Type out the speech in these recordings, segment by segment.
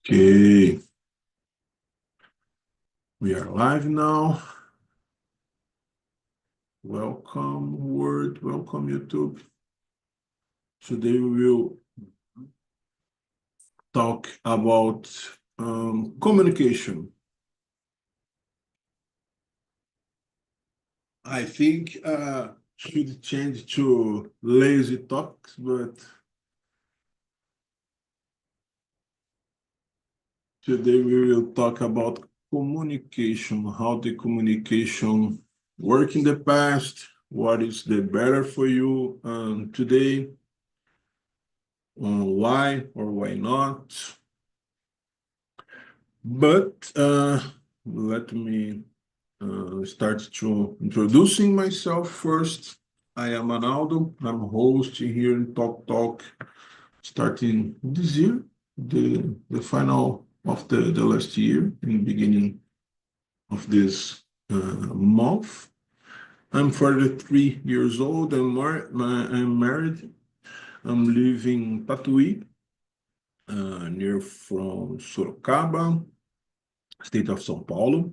Okay, we are live now. Welcome, world. Welcome, YouTube. Today we will talk about communication. I think should change to lazy talks, but today we will talk about communication, how the communication worked in the past, what is the better for you today, why or why not. But let me start to introducing myself first. I am Arnaldo. I'm host here in Talk Talk, starting this year, the final of the last year, in the beginning of this month. I'm 43 years old. I'm married. I'm living in Tatuí, near from Sorocaba, state of São Paulo.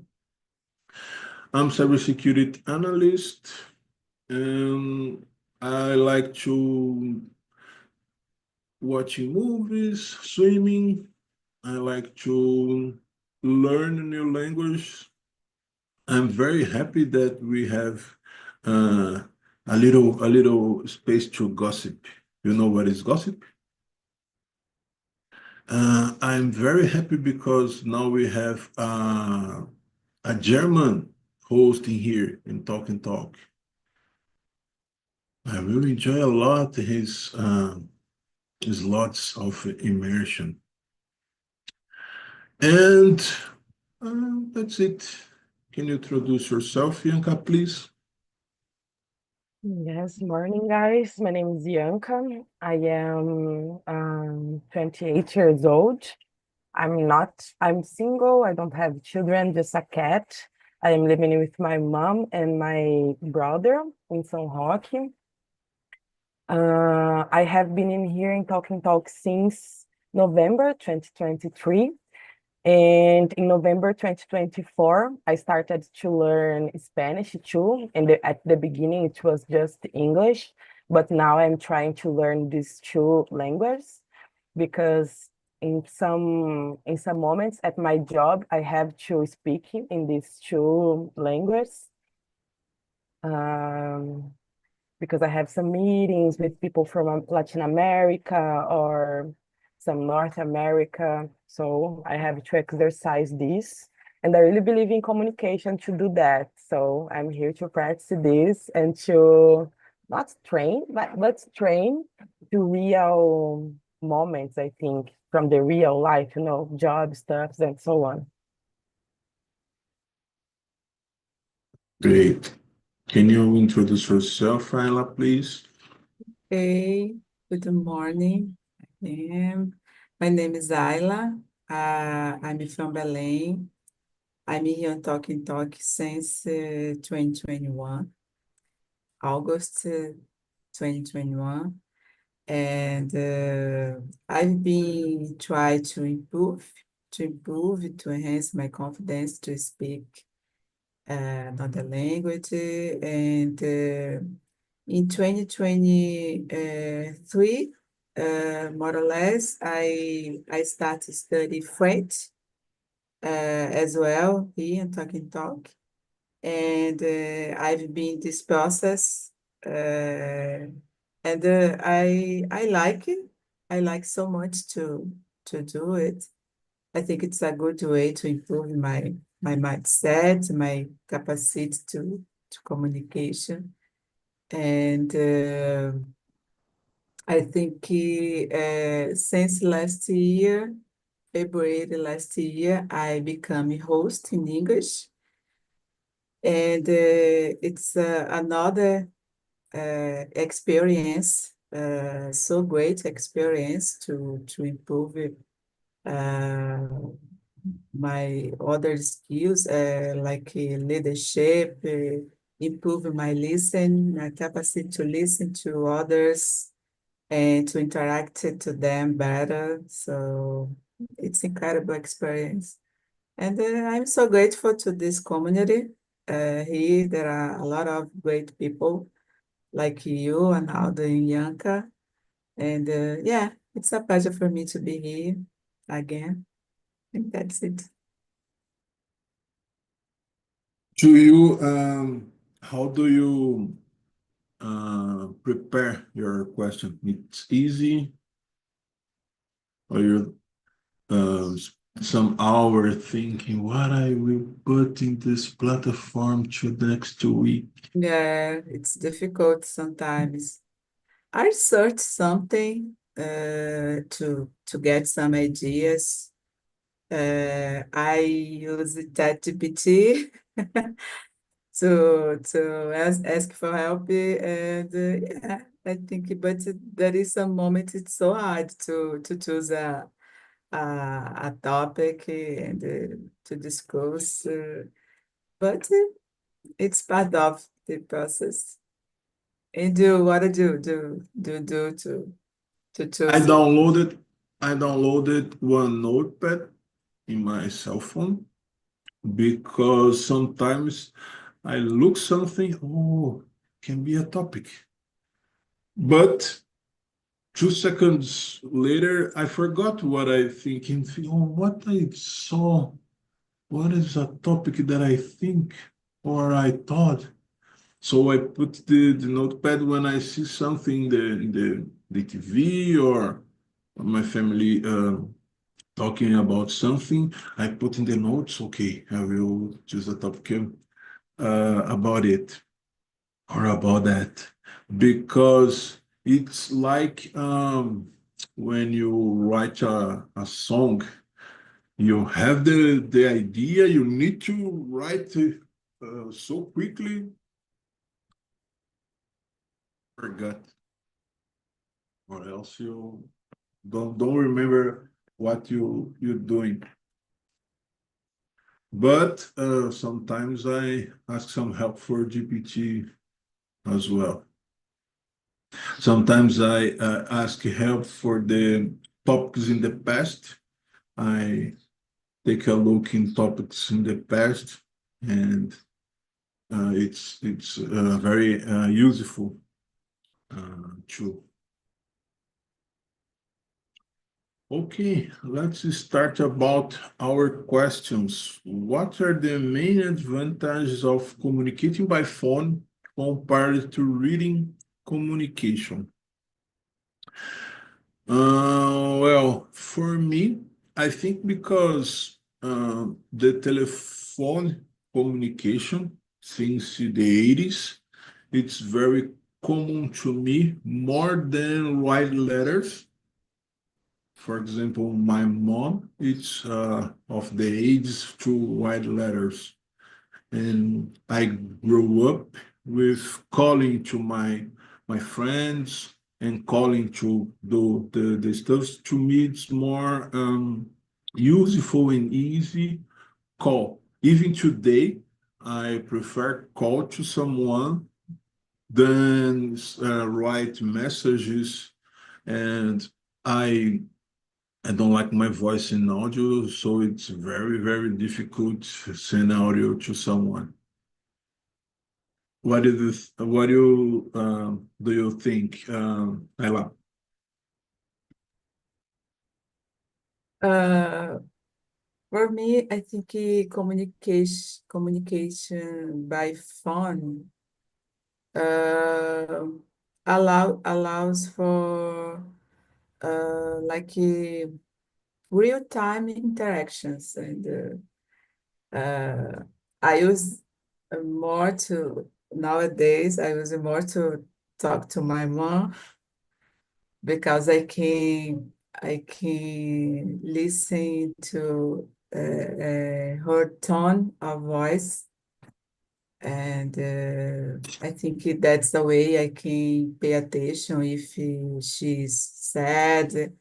I'm cybersecurity analyst, and I like to watching movies, swimming. I like to learn a new language. I'm very happy that we have uh, a little space to gossip. You know what is gossip? I'm very happy because now we have a German hosting here in Talk and Talk. I really enjoy a lot his lots of immersion. And that's it. Can you introduce yourself, Bianca, please? Yes, morning, guys. My name is Bianca. I am 28 years old. I'm single. I don't have children, just a cat. I am living with my mom and my brother in São Roque. I have been in here in Talking Talk since November 2023. And in November 2024, I started to learn Spanish too. And at the beginning, it was just English, but now I'm trying to learn these two languages because in some moments at my job, I have to speak in these two languages. Um, because I have some meetings with people from Latin America or some North America. So I have to exercise this. And I really believe in communication to do that. So I'm here to practice this and to not train, but train to real moments, I think, from the real life, job stuffs and so on. Great. Can you introduce yourself, Ayla, please? Hey, good morning. My name is Ayla. I'm from Belém. I'm here on Talking Talk since 2021, August 2021. And I've been trying to enhance my confidence to speak another language. And in 2023, more or less, I started study French as well here in Talk and Talk. And I've been this process, and I like it. I like so much to do it. I think it's a good way to improve my mindset, my capacity to communication. And I think since last year, February last year, I became a host in English. And it's another experience, so great experience to improve uh, my other skills, like leadership, improve my capacity to listen to others and to interact to them better. So It's incredible experience. And I'm so grateful to this community. Here, there are a lot of great people like you and Aldo and Yanka. And yeah, it's a pleasure for me to be here again. I think that's it. To you, how do you prepare your question? It's easy, or you're uh, some hour thinking what I will put in this platform to the next week. Yeah, it's difficult sometimes. I search something to get some ideas. I use ChatGPT to ask for help, and yeah, I think. But there is some moment it's so hard to choose a topic and to discuss, but it's part of the process. And what did you do to I choose? downloaded I downloaded one notepad in my cell phone because sometimes I look something, oh, can be a topic. But 2 seconds later, I forgot what I thinking. Oh, what I saw, what is a topic that I think or I thought. So I put the notepad when I see something the TV or my family talking about something. I put in the notes. Okay, I will choose a topic about it or about that because it's like when you write a song, you have the idea, you need to write it so quickly, forget, or else you don't remember what you're doing. But sometimes I ask some help for GPT as well. Sometimes I ask help for the topics in the past. I take a look in topics in the past, and it's very useful tool. Okay, let's start about our questions. What are the main advantages of communicating by phone compared to reading communication? Well, for me, I think because the telephone communication since the 80s, it's very common to me more than write letters. For example, my mom, it's of the age to write letters. And I grew up with calling to my friends and calling to do the stuff. To me, it's more useful and easy call. Even today, I prefer call to someone than write messages. And I I don't like my voice in audio, so it's very, very difficult to send audio to someone. What do you think, Ayla? Uh, for me, I think communication by phone uh, allows for like real-time interactions, and I use more to nowadays. I use it more to talk to my mom because I can listen to her tone of voice, and I think that's the way I can pay attention if she's sad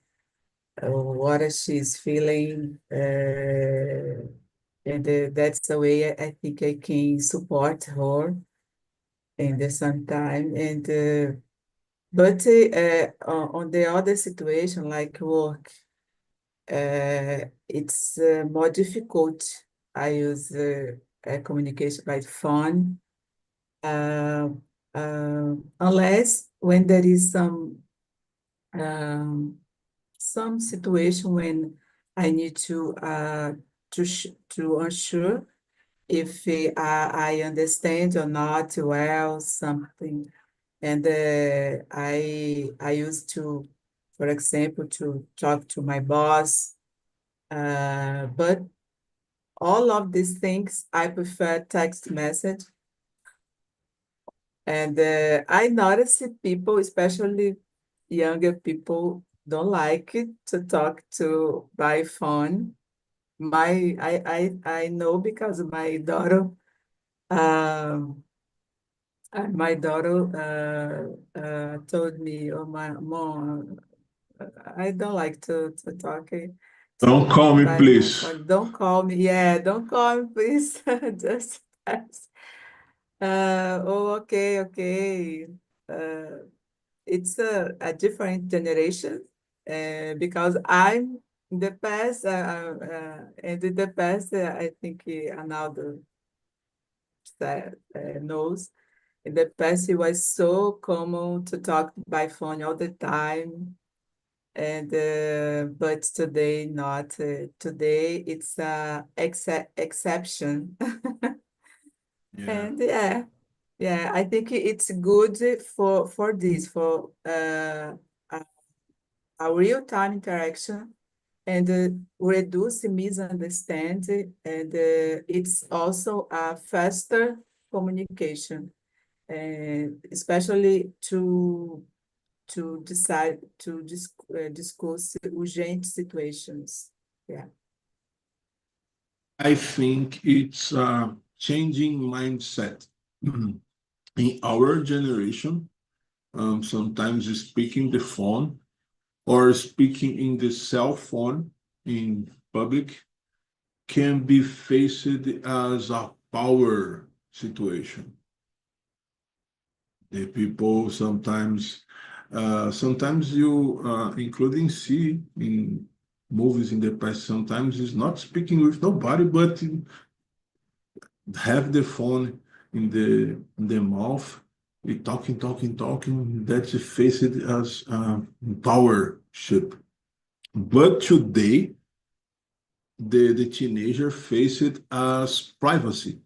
or what she's feeling, and that's the way I think I can support her in the same time. And but on the other situation like work. it's more difficult. I use communication by phone, uh, unless when there is some situation when I need to ensure if I understand or not well something, and I used to, for example, to talk to my boss. But all of these things, I prefer text message. And I notice people, especially younger people, don't like it to talk to by phone. I know because um, my daughter told me, oh, my mom, I don't like to talk Don't call me, by please. phone. Don't call me. Yeah, don't call me, please. Just text. Oh, okay, okay. Uh, it's a different generation because I'm in the past, and in the past, I think Arnaldo knows. In the past, it was so common to talk by phone all the time, and but today not. Today it's a exception, Yeah. and yeah. Yeah, I think it's good for this, for a, a real-time interaction and reduce misunderstanding, and it's also a faster communication, and especially to decide to discuss urgent situations. Yeah. I think it's a changing mindset. In our generation, sometimes speaking the phone or speaking in the cell phone in public can be faced as a power situation. The people sometimes you, including see in movies in the past, sometimes is not speaking with nobody, but have the phone in the mouth, talking. That's faced as powership. But today, the teenager face it as privacy.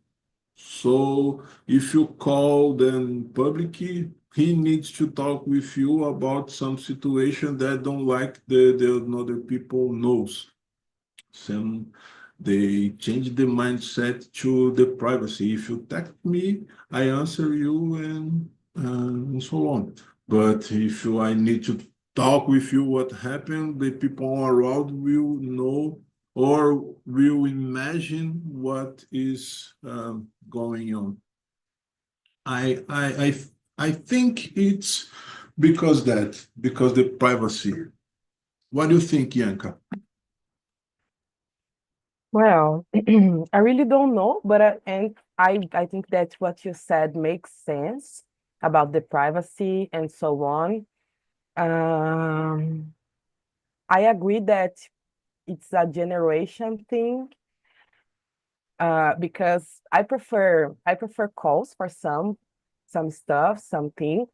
So if you call them publicly, he needs to talk with you about some situation that don't like the other people knows. Some they change the mindset to the privacy. If you text me, I answer you and so on. But if I need to talk with you, what happened, the people around will know or will imagine what is going on. I I I I think it's because the privacy. What do you think, Yanka? Well, I really don't know, but and I think that what you said makes sense about the privacy and so on. Um, I agree that it's a generation thing, because I prefer calls for some stuff, something.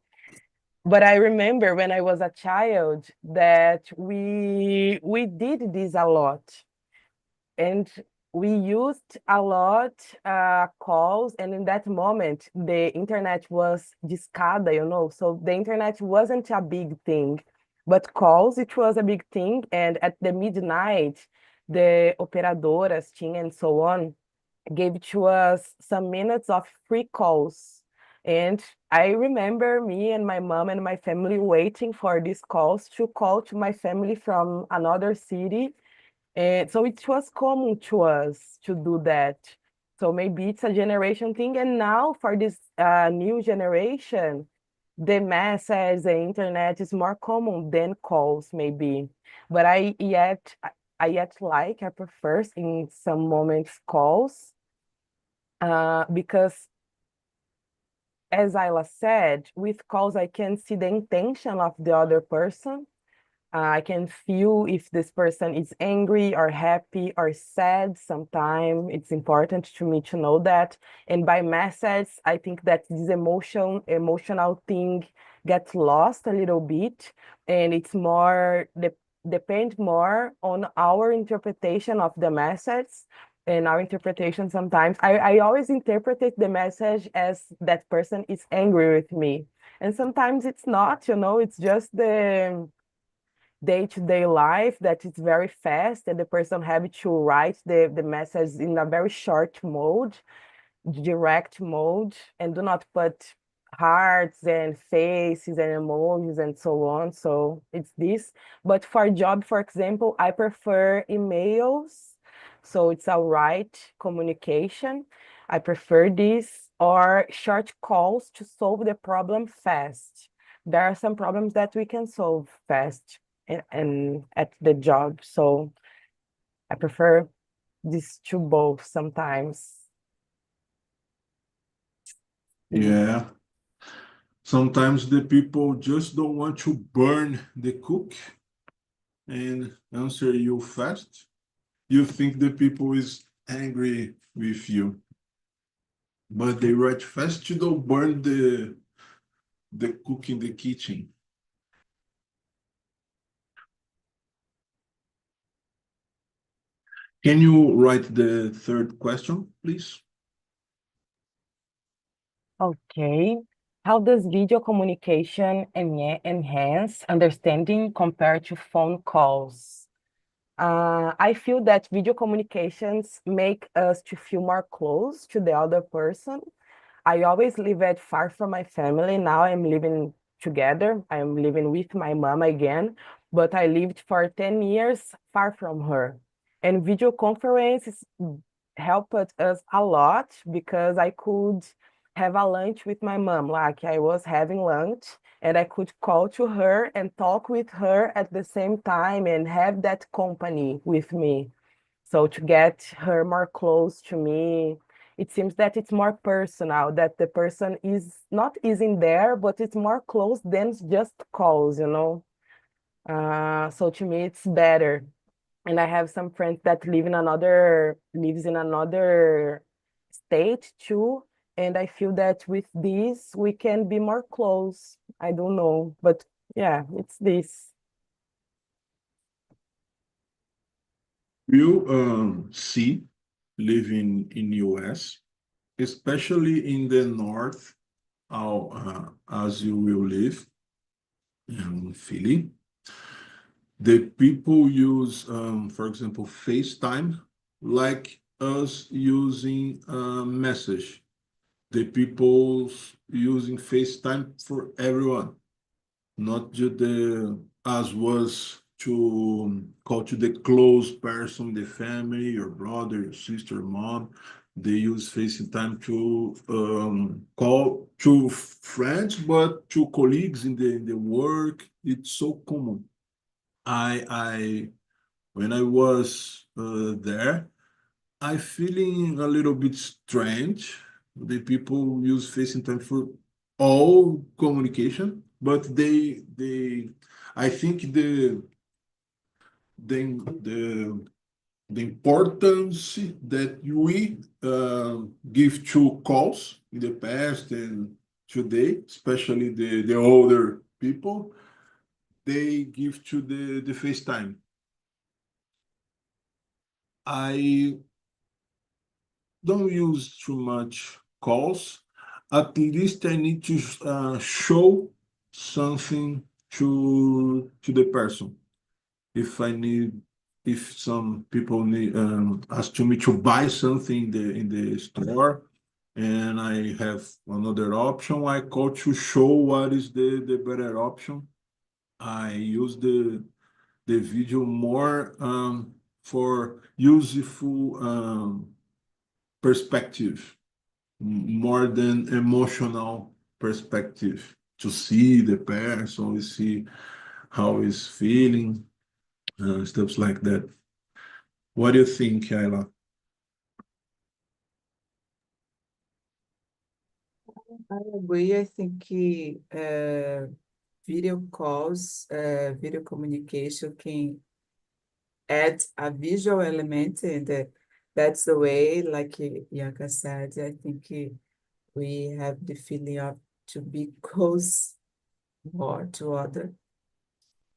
But I remember when I was a child that we did this a lot, and we used a lot calls, and in that moment the internet was discada, so the internet wasn't a big thing, but calls, it was a big thing. And at the midnight, the operadoras tinha and so on gave to us some minutes of free calls. And I remember me and my mom and my family waiting for these calls to call to my family from another city. And so it was common to us to do that. So maybe it's a generation thing. And now for this new generation, the message, the internet is more common than calls, maybe. But I prefer in some moments calls, because as Ayla said, with calls I can see the intention of the other person. I can feel if this person is angry or happy or sad sometimes. It's important to me to know that. And by message, I think that this emotional thing gets lost a little bit, and it's more depend more on our interpretation of the message. And our interpretation sometimes, I always interpreted the message as that person is angry with me. And sometimes it's not, it's just the day-to-day life that it's very fast and the person have to write the message in a very short mode, direct mode, and do not put hearts and faces and emojis and so on. So it's this. But for job, for example, I prefer emails. So it's a right communication. I prefer this or short calls to solve the problem fast. There are some problems that we can solve fast and at the job. So I prefer these two both sometimes. Yeah. Sometimes the people just don't want to burn the cook and answer you fast. You think the people is angry with you, but they write fast to don't burn the cook in the kitchen. Can you write the third question, please? Okay. How does video communication enhance understanding compared to phone calls? I feel that video communications make us to feel more close to the other person. I always lived far from my family. Now I'm living together. I'm living with my mom again, but I lived for 10 years far from her. And video conferences helped us a lot because I could have a lunch with my mom. Like I was having lunch and I could call to her and talk with her at the same time and have that company with me. So to get her more close to me, it seems that it's more personal, that the person is not in there, but it's more close than just calls. So to me, it's better. And I have some friends that lives in another state too. And I feel that with this, we can be more close. I don't know, but yeah, it's this. You see living in US, especially in the north, as you will live in Philly. The people use, for example, FaceTime like us using a message. The people using FaceTime for everyone, not just the as was to call to the close person, the family, your brother, your sister, mom. They use FaceTime to call to friends, but to colleagues in the work. It's so common. I when I was there, I feeling a little bit strange. The people use FaceTime for all communication, but I think the the importance that we give to calls in the past and today, especially the older people, they give to the FaceTime. I don't use too much calls. At least I need to show something to the person. If I need, if some people need ask to me to buy something in the store, and I have another option, I call to show what is the better option. I use the video more for useful perspective more than emotional perspective to see the person, we see how he's feeling, stuff like that. What do you think, Ayla? I agree. I think video calls, video communication can add a visual element, and that's the way, like Bianca said, I think we have the feeling of to be close more to other.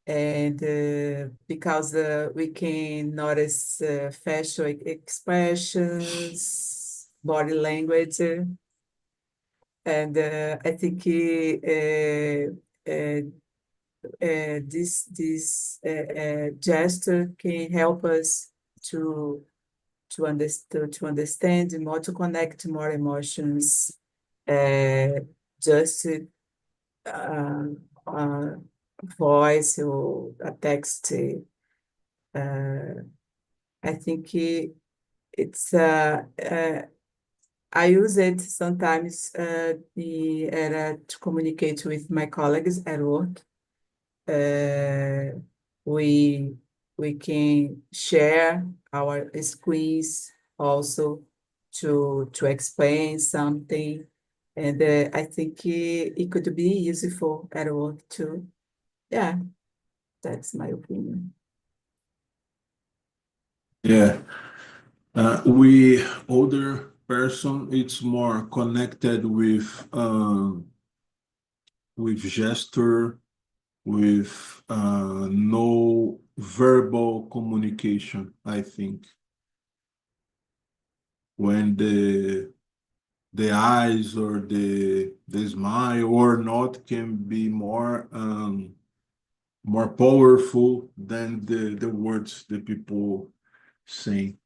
And because we can notice facial expressions, body language, and I think this gesture can help us to understand more, to connect more emotions, just uh, uh, voice or a text. I think it's I use it sometimes to communicate with my colleagues at work. We we can share our screens also to explain something, and I think it could be useful at work too. Yeah, that's my opinion. Yeah. We older person, it's more connected with gesture, with no verbal communication, I think. When the eyes or the smile or not can be more powerful than the words the people say.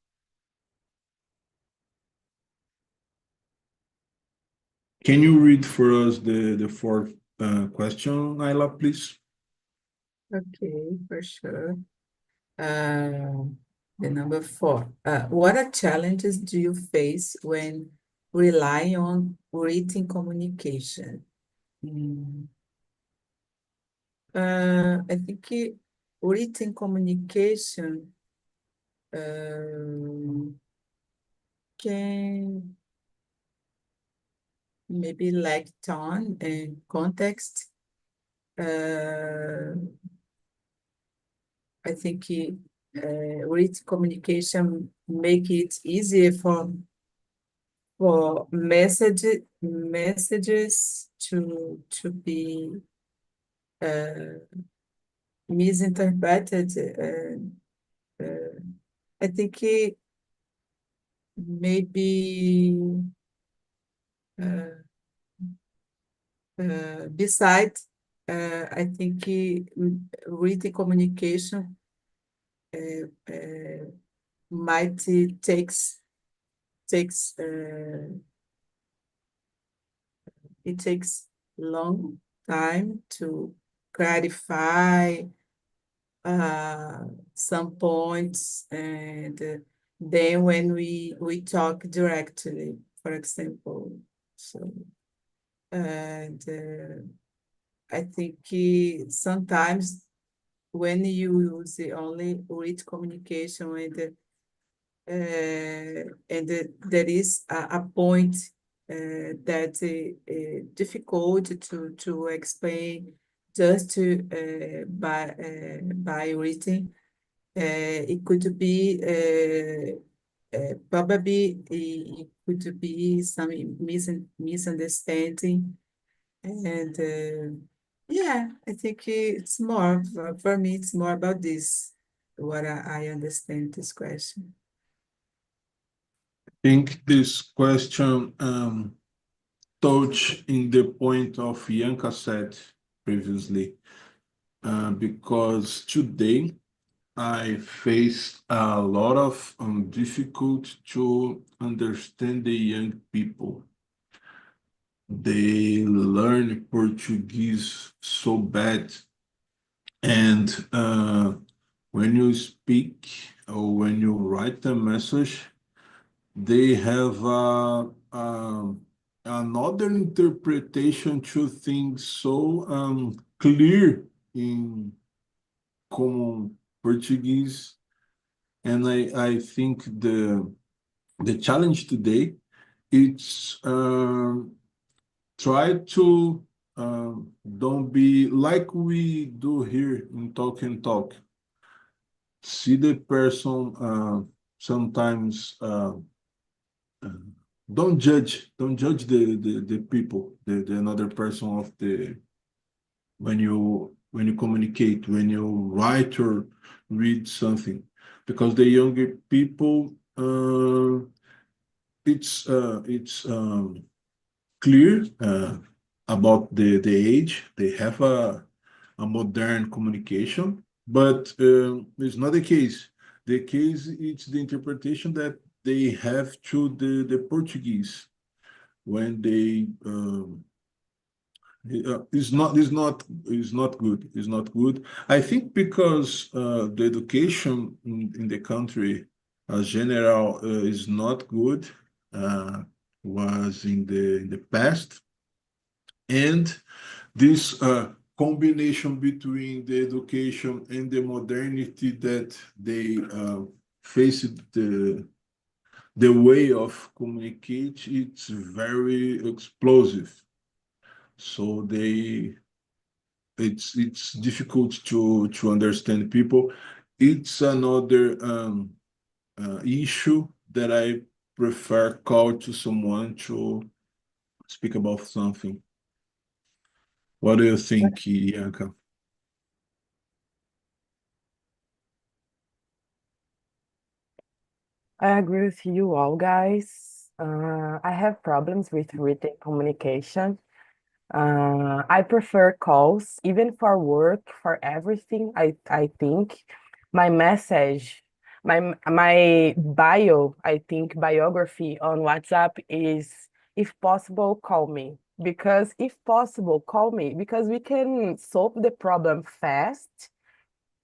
Can you read for us the fourth question, Ayla, please? Okay, for sure. The number 4. What are challenges do you face when relying on written communication? Mm, I think written communication can maybe lack tone and context. I think written communication make it easier for messages to be misinterpreted. I think maybe besides, I think written communication might takes it takes long time to clarify some points, and then when we talk directly, for example. So, and I think sometimes when you use the only written communication, and there is a point that difficult to explain just by written. It could be probably it could be some misunderstanding, and yeah, I think it's more for me. It's more about this. What I understand this question. I think this question touch in the point of Bianca said previously, because today I face a lot of difficult to understand the young people. They learn Portuguese so bad, and when you speak or when you write a message, they have another interpretation to things so clear in common Portuguese. And I think the challenge today is try to don't be like we do here in Talk and Talk. See the person sometimes uh, don't judge the people, the another person of the when you communicate, when you write or read something, because the younger people it's clear about the age. They have a modern communication, but it's not the case. The case is the interpretation that they have to the Portuguese when they it's not good. It's not good. I think because the education in the country as general is not good, uh, was in the past, and this combination between the education and the modernity that they faced the way of communicate, it's very explosive. So it's difficult to understand people. It's another issue that I prefer call to someone to speak about something. What do you think, Bianca? I agree with you all, guys. I have problems with written communication. I prefer calls, even for work, for everything. I think my message, my bio, I think biography on WhatsApp is, if possible, call me. Because if possible, call me, because we can solve the problem fast.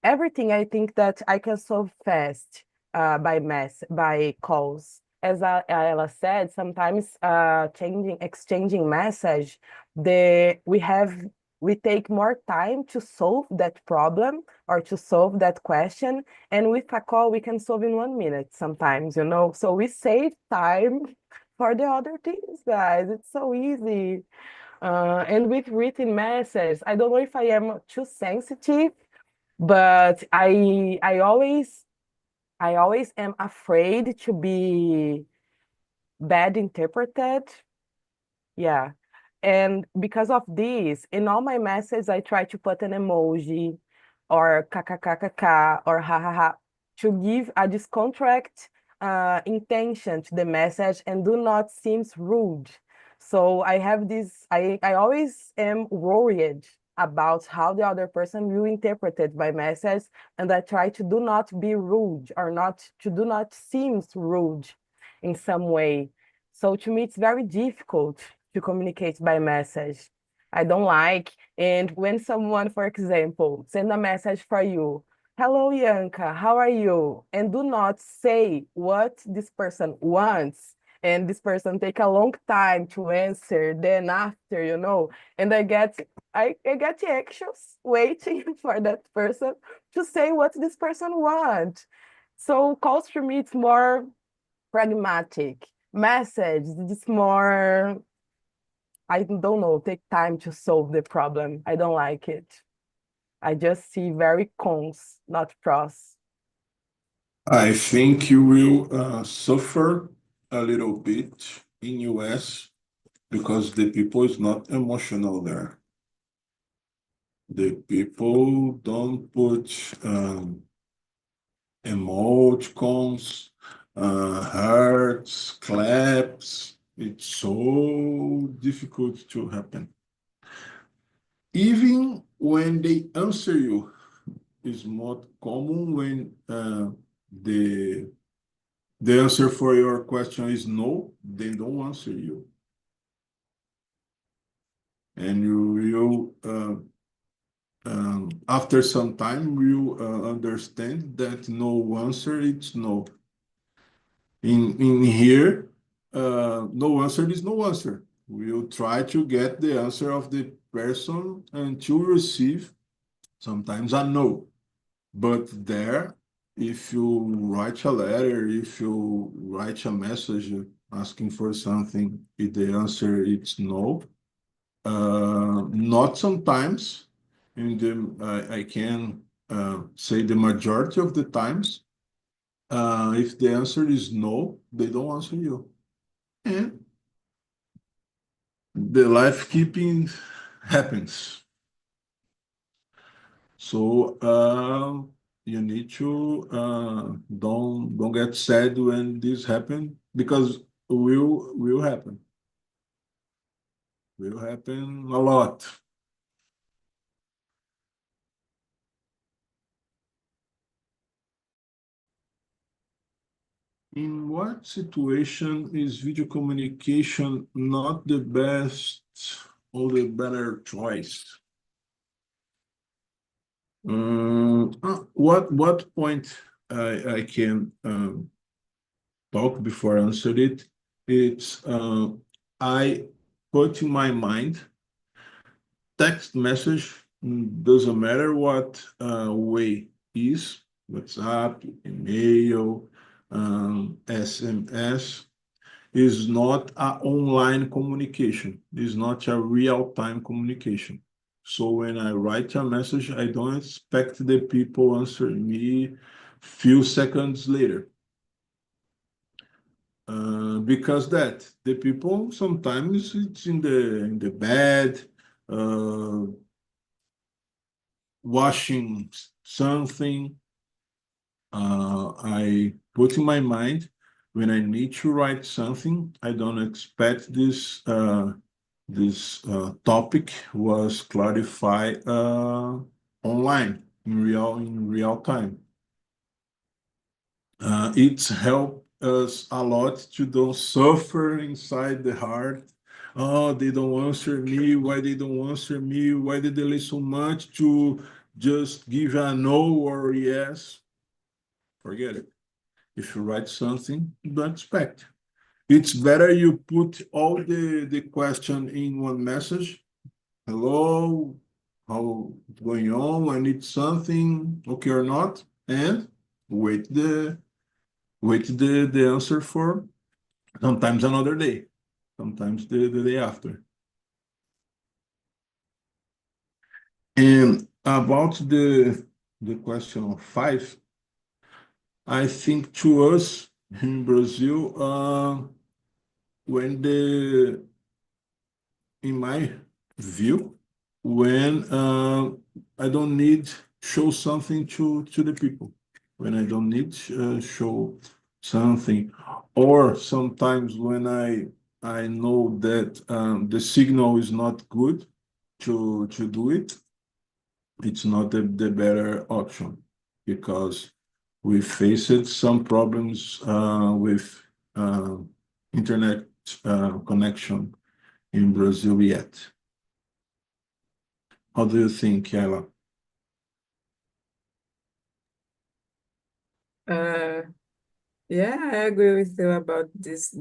Everything I think that I can solve fast by calls. As Ella said, sometimes exchanging message, the we take more time to solve that problem or to solve that question, and with a call we can solve in 1 minute sometimes, you know. So we save time for the other things, guys. It's so easy. And with written messages, I don't know if I am too sensitive, but I always am afraid to be bad interpreted. Yeah. And because of this, in all my messages, I try to put an emoji or kkkk or ha ha ha to give a discontract intention to the message and do not seems rude. So I have this, I always am worried about how the other person will interpret it my message, and I try to do not be rude or not to do not seems rude in some way. So to me, it's very difficult to communicate by message. I don't like. And when someone, for example, send a message for you, hello, Yanka, how are you? And do not say what this person wants. And this person take a long time to answer, then after, you know, and I get anxious waiting for that person to say what this person wants. So calls for me, it's more pragmatic. Message, it's more, I don't know, take time to solve the problem. I don't like it. I just see very cons, not pros. I think you will suffer a little bit in US because the people is not emotional there. The people don't put emoticons, hearts, claps. It's so difficult to happen. Even when they answer you, it's more common when the the answer for your question is no, they don't answer you. And after some time, you understand that no answer, it's no. In here, no answer is no answer. We'll try to get the answer of the person and to receive sometimes a no. But there, if you write a letter, if you write a message asking for something, if the answer is no, Not sometimes. I can say the majority of the times, if the answer is no, they don't answer you. And the life keeping happens. So you need to don't get sad when this happen, because will happen. Will happen a lot. In what situation is video communication not the best or the better choice? What point I can talk before I answer it? It's I put in my mind text message, doesn't matter what way is, WhatsApp, email, SMS, is not a online communication. It's not a real-time communication. So when I write a message, I don't expect the people answer me few seconds later. Because that the people sometimes it's in the bed, uh, washing something. I put in my mind when I need to write something, I don't expect this topic was clarified online in real time. It's helped us a lot to don't suffer inside the heart. Oh, they don't answer me. Why they don't answer me? Why they delay so much to just give a no or yes? Forget it. If you write something, don't expect. It's better you put all the question in one message. Hello, how it's going on? I need something, okay or not, and wait the answer for sometimes another day, sometimes the day after. And about the question of five, I think to us in Brazil, when in my view, when I don't need show something to the people, when I don't need show something, or sometimes when I know that the signal is not good to do it, it's not the better option, because we faced some problems with uh, internet connection in Brazil yet. How do you think, Ella? Uh, yeah, I agree with you about this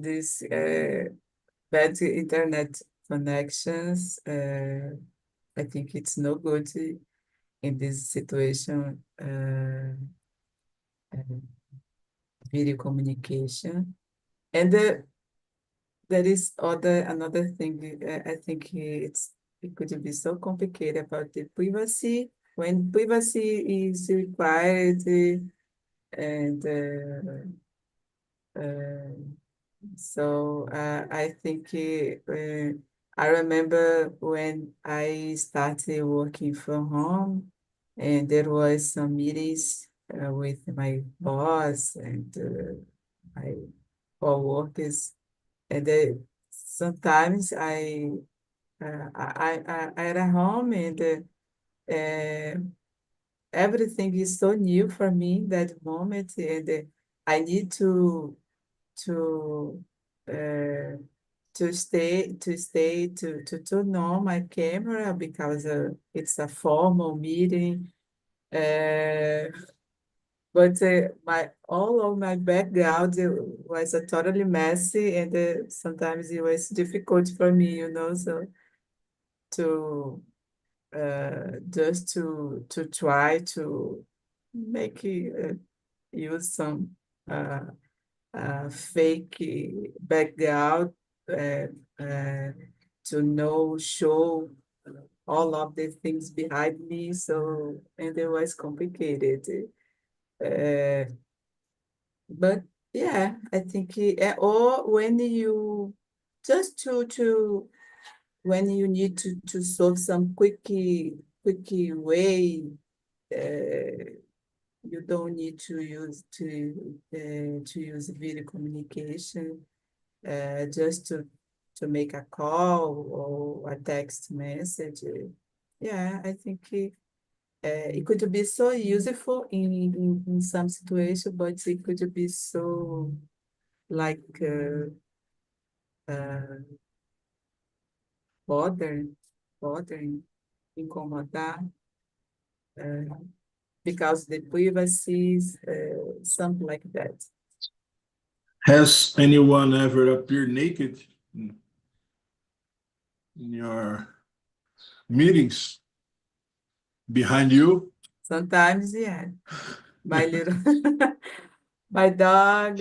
bad internet connections. I think it's no good in this situation, video communication. And there is another thing. I think it could be so complicated about the privacy when privacy is required, and uh, so I think I remember when I started working from home, and there was some meetings with my boss and my coworkers, and sometimes I at home, and uh, everything is so new for me that moment, and I need to uh, to turn on my camera because it's a formal meeting. Uh, but my all of my background was totally messy, and sometimes it was difficult for me, so to just to try to make use some uh, fake background, uh, uh, show all of the things behind me. So, and it was complicated. But yeah, I think, or when you just to when you need to solve some quickie way, you don't need to use video communication, just to make a call or a text message. Yeah, I think it could be so useful in some situations, but it could be so like bothering, incomodar, because the privacy is something like that. Has anyone ever appeared naked in your meetings behind you? Sometimes, yeah, my little, my dog,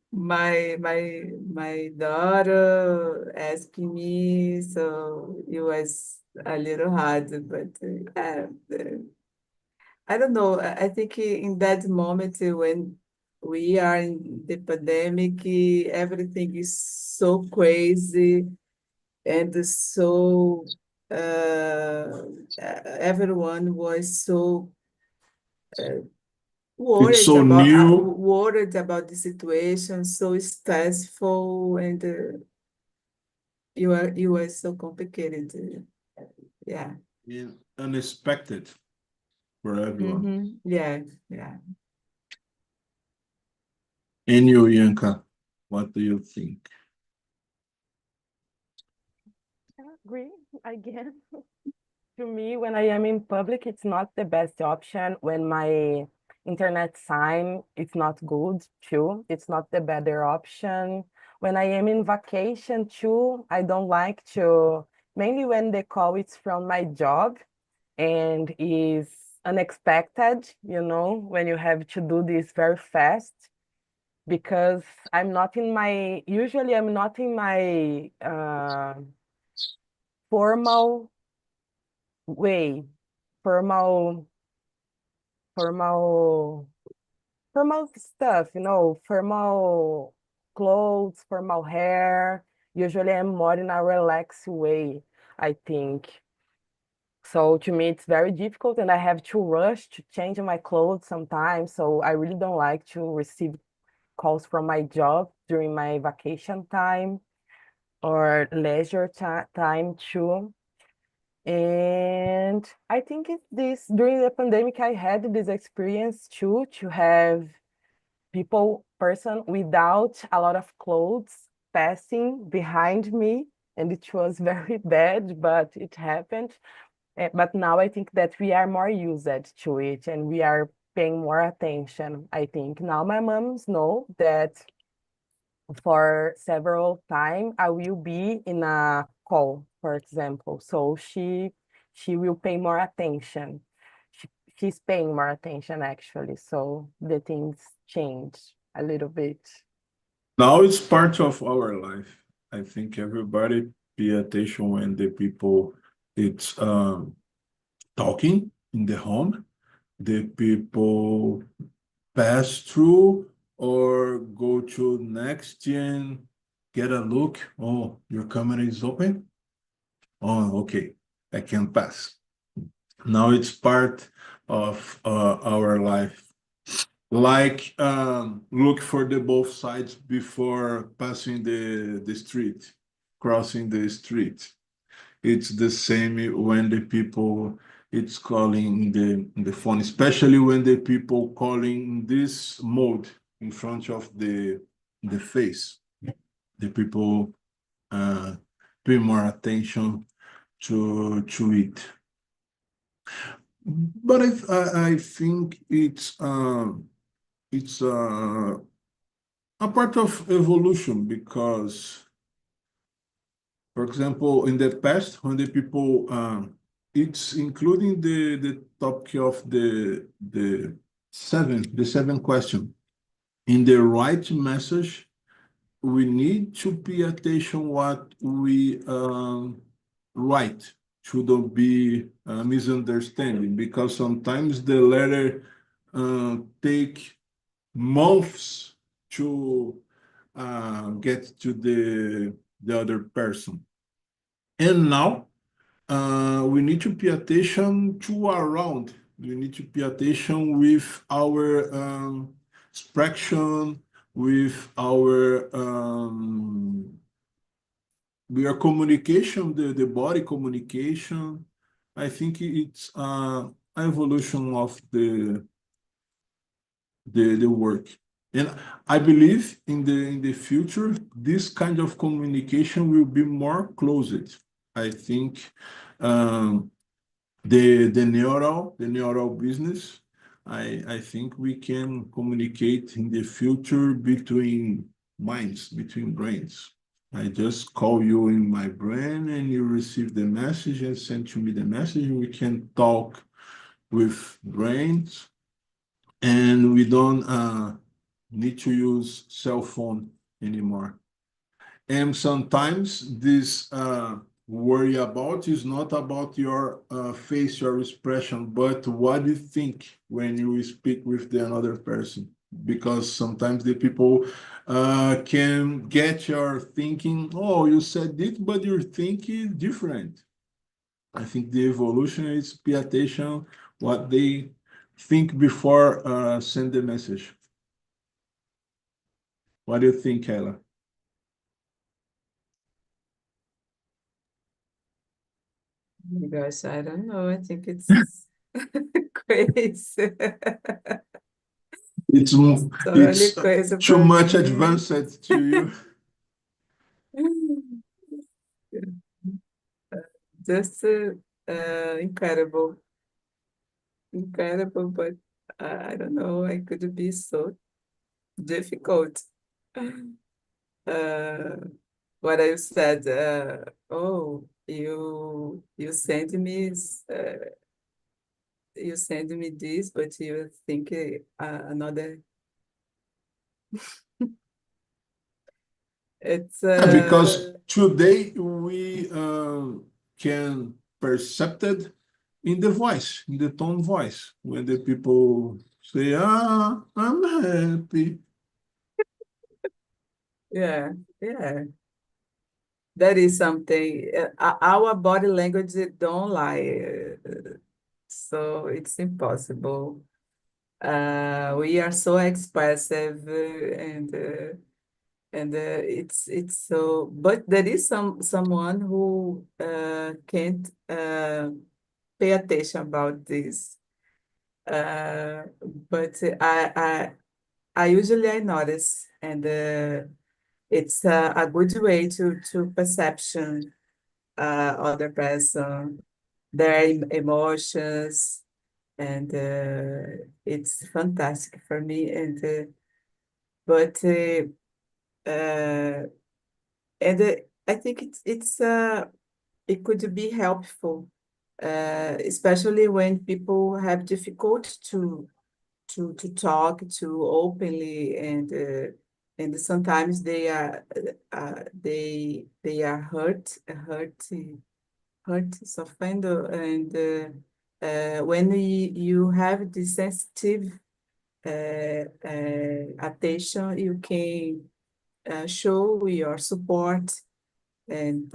my daughter asking me, so it was a little hard, but I don't know. I think in that moment when we are in the pandemic, everything is so crazy and so everyone was so It's so new. worried about the situation, so stressful, and you were so complicated. Yeah. And unexpected for everyone. Yeah, yeah. And you, Yanka, what do you think? I agree, I guess. To me, when I am in public, it's not the best option. When my internet sign is not good, too, it's not the better option. When I am in vacation, too, I don't like to, mainly when the call is from my job and is unexpected, when you have to do this very fast, because usually I'm not in my formal way, formal, formal, formal stuff, formal clothes, formal hair. Usually I'm more in a relaxed way, I think. So to me, it's very difficult, and I have to rush to change my clothes sometimes. So I really don't like to receive calls from my job during my vacation time or leisure time too. And I think during the pandemic, I had this experience too, to have person without a lot of clothes passing behind me. And it was very bad, but it happened. But now I think that we are more used to it and we are paying more attention. I think now my moms know that for several time I will be in a call, for example. So she will pay more attention. She's paying more attention actually. So the things change a little bit. Now it's part of our life. I think everybody pay attention when the people it's talking in the home, the people pass through or go to next gen, get a look. Oh, your camera is open. Oh, okay, I can pass. Now it's part of our life. Like look for the both sides before passing the street, crossing the street. It's the same when the people it's calling the phone, especially when the people calling this mode in front of the face. The people pay more attention to it. But I think it's a part of evolution because, for example, in the past, when the people, it's including the topic of the seven question. In the right message, we need to pay attention what we write. Shouldn't be a misunderstanding, because sometimes the letter take months to get to the other person. And now we need to pay attention to around. We need to pay attention with our expression, with our communication, the body communication. I think it's an evolution of the work. And I believe in the future, this kind of communication will be more closed. I think the neural business, I think we can communicate in the future between minds, between brains. I just call you in my brain and you receive the message and send to me the message. We can talk with brains, and we don't need to use cell phone anymore. And sometimes this worry about is not about your face, your expression, but what you think when you speak with the another person. Because sometimes the people can get your thinking, oh, you said it, but your thinking is different. I think the evolution is pay attention what they think before send the message. What do you think, Kayla? Oh my gosh, I don't know. I think it's crazy. It's Totally it's crazy too for much me. advanced to you. Just incredible, incredible, but I don't know. I could be so difficult. Uh, what I said, oh, you send me you send me this, but you think another. It's Because today we can perceive it in the voice, in the tone voice, when the people say, "Ah, I'm happy." yeah, yeah. That is something. Our body language don't lie, so it's impossible. We are so expressive, and it's so. But there is someone who can't pay attention about this. Uh, but I usually I notice, and it's a good way to perception other person, their emotions, and it's fantastic for me. And but uh, and I think it could be helpful, especially when people have difficult to talk to openly, and sometimes they are hurt, sofrendo, and when you have the sensitive attention, you can show your support, and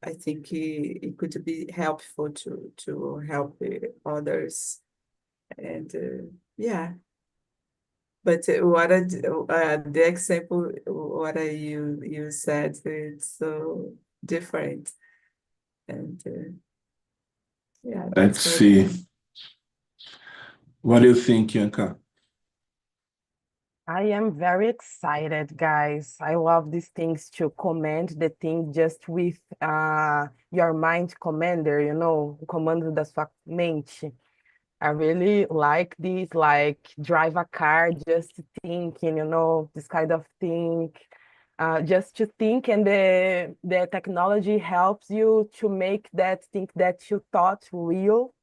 I think it could be helpful to help others, and yeah. But the example you said, it's so different, and yeah, Let's that's my see. opinion. What do you think, Yanka? I am very excited, guys. I love these things to command the thing just with your mind commander, o comando da sua mente. I really like this, like drive a car, just thinking, this kind of thing. Just to think, and the technology helps you to make that thing that you thought real.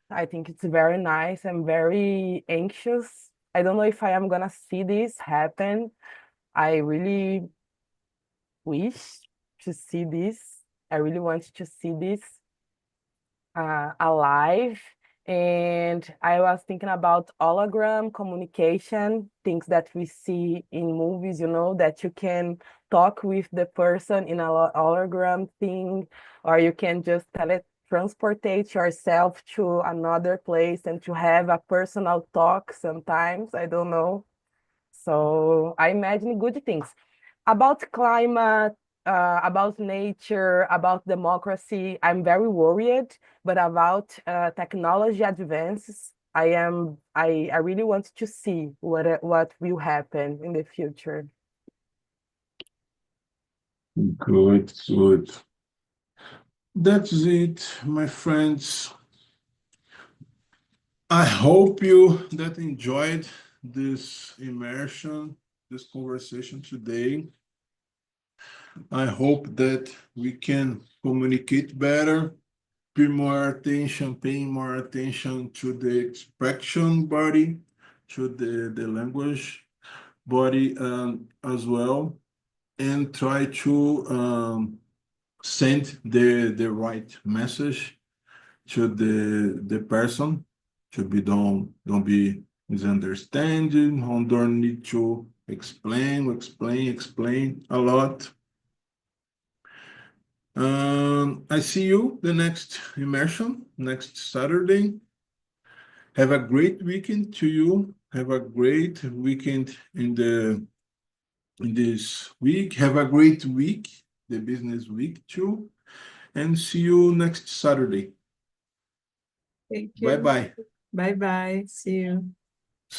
I think it's very nice. I'm very anxious. I don't know if I am gonna see this happen. I really wish to see this. I really want to see this alive. And I was thinking about hologram communication, things that we see in movies, that you can talk with the person in a hologram thing, or you can just teletransportate yourself to another place and to have a personal talk sometimes. I don't know. So I imagine good things about climate, about nature, about democracy. I'm very worried, but about technology advances, I really want to see what will happen in the future. Good, good. That's it, my friends. I hope you that enjoyed this immersion, this conversation today. I hope that we can communicate better, paying more attention to the expression body, to the language body as well, and try to send the right message to the person. Should be don't be misunderstanding, don't need to explain a lot. I see you the next immersion next Saturday. Have a great weekend to you. Have a great weekend in this week. Have a great week, the business week too. And see you next Saturday. Thank Bye you. bye. Bye bye. See you.